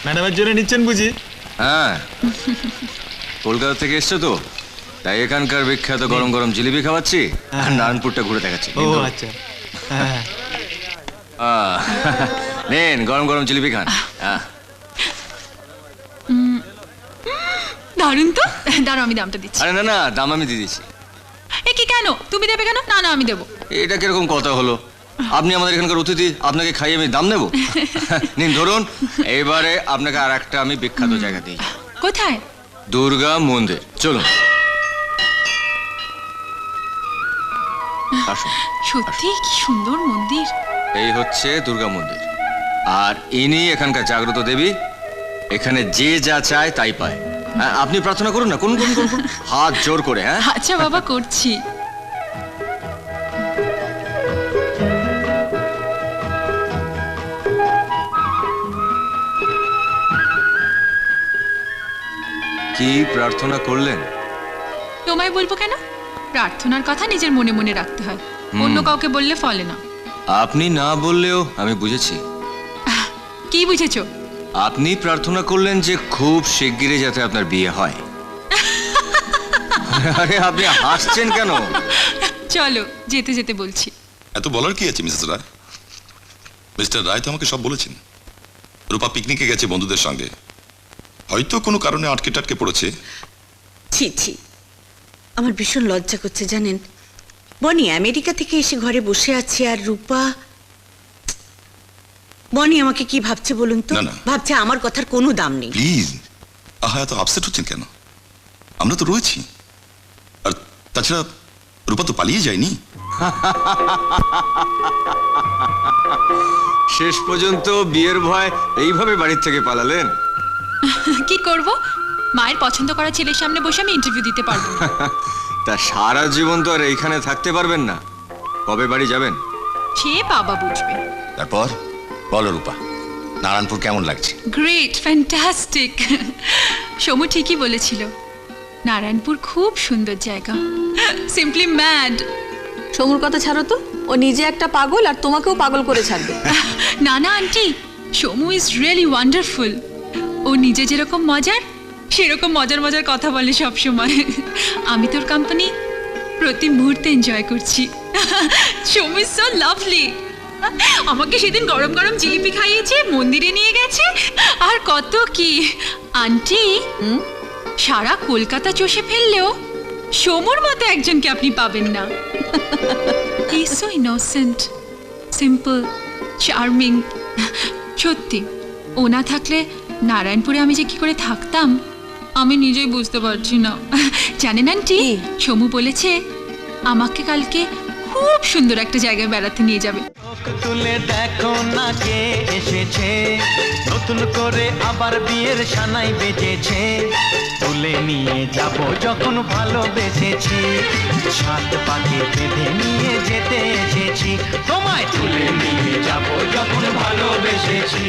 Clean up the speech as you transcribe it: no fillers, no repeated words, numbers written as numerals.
ম্যাডামের জন্য নিচ্ছেন বুঝি? হ্যাঁ, কলকাতা থেকে এসছো তো, তাই এখানকার বিখ্যাত গরম গরম জিলিপি খাওয়াচ্ছি আর নারায়ণপুরটা ঘুরে দেখাচ্ছি। ও আচ্ছা, নেন গরম গরম জিলিপি খান। দারুণ তো, দাঁড়াও আমি দামটা দিচ্ছি। আরে না না, দাম আমি দিয়ে দিচ্ছি। এ কি কেন, তুমি দেবে কেন? না না আমি দেবো। এটা কিরকম কথা হলো? আপনি আমাদের এখানকার অতিথি, আপনাকে খাইয়ে আমি দাম নেব? নিন ধরুন, এবারে আপনাকে আর একটা আমি বিখ্যাত জায়গা দিই। কোথায়? দুর্গা মন্দির, চলুন। আসুন। সত্যি কি সুন্দর মন্দির। এই হচ্ছে দুর্গা মন্দির, আর ইনি এখানকার জাগ্রত দেবী। এখানে যে যা চায় তাই পায়। হ্যাঁ, আপনি প্রার্থনা করুন না, করুন করুন করুন, হাত জোর করে। হ্যাঁ আচ্ছা বাবা, করছি। কি প্রার্থনা করলেন? তোমায় বলবো কেন? প্রার্থনার কথা নিজের মনে মনে রাখতে হয়, অন্য কাউকে বললে ফলে না। আপনি না বললেও আমি বুঝেছি। কি বুঝেছো? আপনি প্রার্থনা করলেন যে খুব শিগগিরই যাতে আপনার বিয়ে হয়। আরে আপনি হাসছেন কেন? চলো যেতে যেতে বলছি। এত বলার কি আছে মিসেস রায়? মিস্টার রায় তো আমাকে সব বলেছেন। রূপা পিকনিকে গেছে বন্ধুদের সঙ্গে, হয়তো কোনো কারণে আটকে টাটকে পড়েছে। ছি ছি, আমার ভীষণ লজ্জা করছে জানেন। বনি আমেরিকা থেকে এসে ঘরে বসে আছে, আর রূপা, বনি আমাকে কি ভাবছে বলুন তো? না, না। ভাবছে আমার কথার কোনো দাম নেই। প্লিজ, আহা এত আপসেট হচ্ছেন কেন? আমরা তো রয়েছি। আর তাছাড়া রূপা তো পালিয়ে যায়নি। শেষ পর্যন্ত বিয়ের ভয় এইভাবে বাড়ির থেকে পালালেন? কি করব, মায়ের পছন্দ করা ছেলের সামনে বসে আমি ইন্টারভিউ দিতে পারবো না। তা সারা জীবন তো আর এইখানে থাকতে পারবেন না। কবে বাড়ি যাবেন? সে বাবা বুঝবে। তারপর বলো রূপা, নারায়ণপুর কেমন লাগছে? Great, fantastic. সমু ঠিকই বলেছিল, নারায়ণপুর খুব সুন্দর জায়গা। Simply mad. সমুর কথা ছাড়ো তো, ও নিজে একটা পাগল আর তোমাকেও পাগল করে ছাড়বে। না না aunty, Somu is really wonderful. ও নিজে যেরকম মজার, সেরকম মজার মজার কথা বলে সব সময়। আমি তোর কোম্পানি প্রতি মুহূর্তে এনজয় করছি। সমু ইজ সো লাভলি। আমাকে সেদিন গরম গরম জিলিপি খাইয়েছে, মন্দিরে নিয়ে গেছে, আর কত কি। আন্টি, সারা কলকাতা চষে ফেললেও সমুর মতো একজনকে আপনি পাবেন না। He is so innocent, simple, charming. সত্যি, ও না থাকলে নারায়ণপুরে আমি যে কি করে থাকতাম আমি নিজেই বুঝতে পারছি না। জানেন আন্টি, সমু বলেছে আমাকে কালকে খুব সুন্দর একটা জায়গায় বেড়াতে নিয়ে যাবে। তুলে দেখো না কে এসেছে, নতুন করে আবার বিয়ের সানাই বেজেছে। তুলে নিয়ে যাব যখন ভালোবেসেছি, সাত পাকে বেঁধে নিয়ে যেতে এসেছি। তোমায় তুলে নিয়ে যাব যখন ভালোবেসেছি।